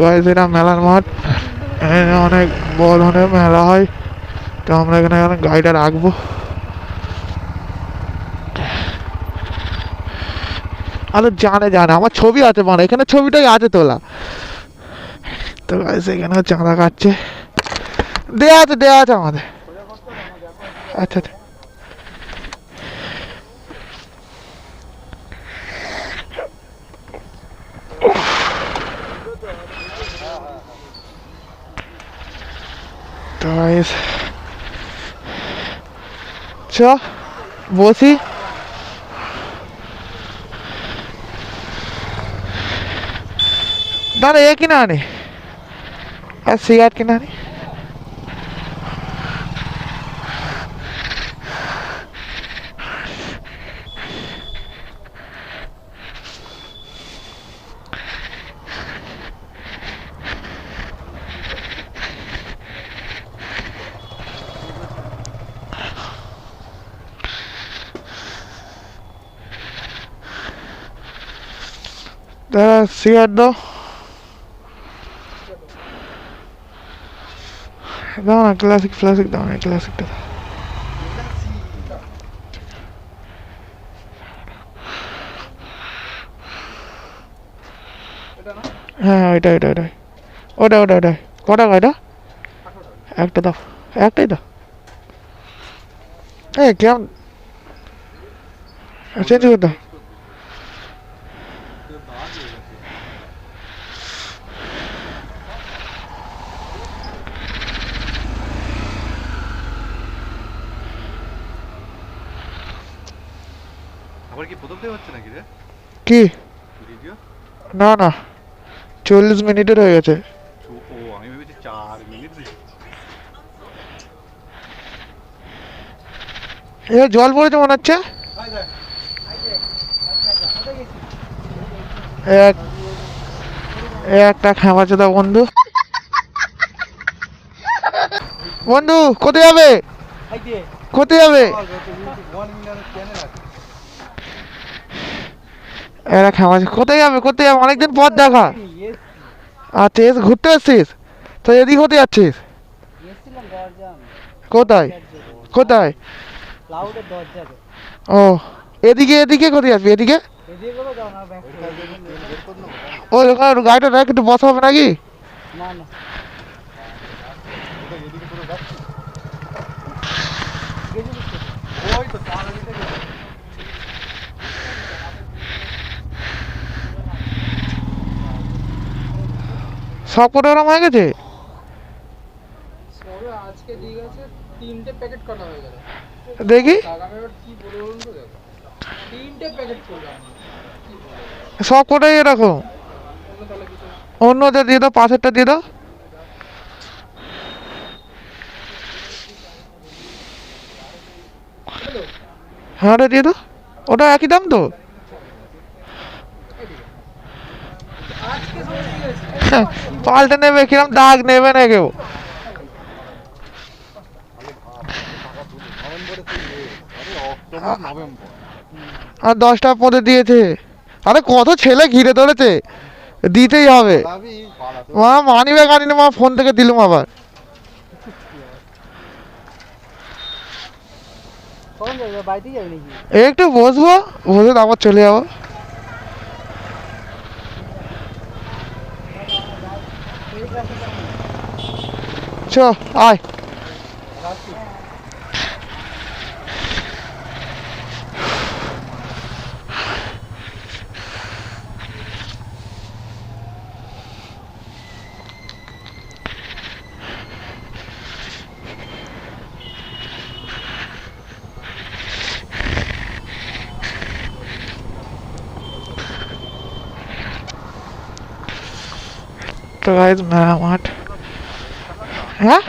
Guys এটা মেলার মাঠ, এখানে অনেক বড় ধরনের মেলা হয়। তো আমরা এখানে গাড়িটা রাখবো। আরে জানে আমার ছবি আছে, মানে এখানে ছবিটাই আছে তোলা। তো গাইস এখানে চাঁদা কাটছে, দেয়া আছে আমাদের। আচ্ছা আচ্ছা। তো গাইস চ বসি। দাঁড়া এ কিনা আনে আর সিগারেট কিনা আনি। দাঁড়া সিগারেট দাও, দাও না ক্লাসিক ফ্লাসিক দাও না, ক্লাসিকটা দাও। হ্যাঁ ওইটা ওইটা ওইটাই ওটা ওটা ওটাই। কটা কয়টা? একটা দাও, একটাই দাও। এ কেমন চেঞ্জ করে দাও। আবার কি প্রথম থেকে হচ্ছে নাকি রে কি? ভিডিও? না না 40 মিনিটের হয়ে গেছে। ও আমি ভেবেছি 4 মিনিট। এ জল পড়েছে মনে হচ্ছে। এক একটা খামাচ্ছে দাও বন্ধু। বন্ধু কোথায় যাবে? কোথায় যাবে? এরা খামাচ্ছে, কোথায় যাবে কোথায় যাবে? অনেকদিন পর দেখা। আচ্ছা এসে ঘুরতে এসছিস? তো এদিক হতে যাচ্ছিস কোথায়? কোথায়? ও এদিকে এদিকে কোথায় আসবি? এদিকে ওই ওখানে গাড়িটা রাখ, একটু বসা হবে নাকি? সব কটা ওরম হয়ে গেছে? আজকে দিয়ে গেছে 3টে প্যাকেট করা হয়ে গেল। দেখি কি বলুন তো, দেখো 3টে প্যাকেট করলাম। সব কটাই এরকম। অন্যটা দিয়ে দাও, পাশেরটা দিয়ে দাও। হ্যাঁ ওটা দিয়ে দাও, ওটা একই দাম তো। পাল্টে নেবে, কিরম দাগ নেবে না কেউ। আর 10টা পদে দিয়েছে। আরে কত ছেলে ঘিরে ধরেছে, দিতেই হবে। মা মানি ব্যাগ আনিনি, মা ফোন থেকে দিলুম আবার। একটু বসবো, বসে আবার চলে যাবো। চ আয়। তো গাইস মেলা মাঠ। হ্যাঁ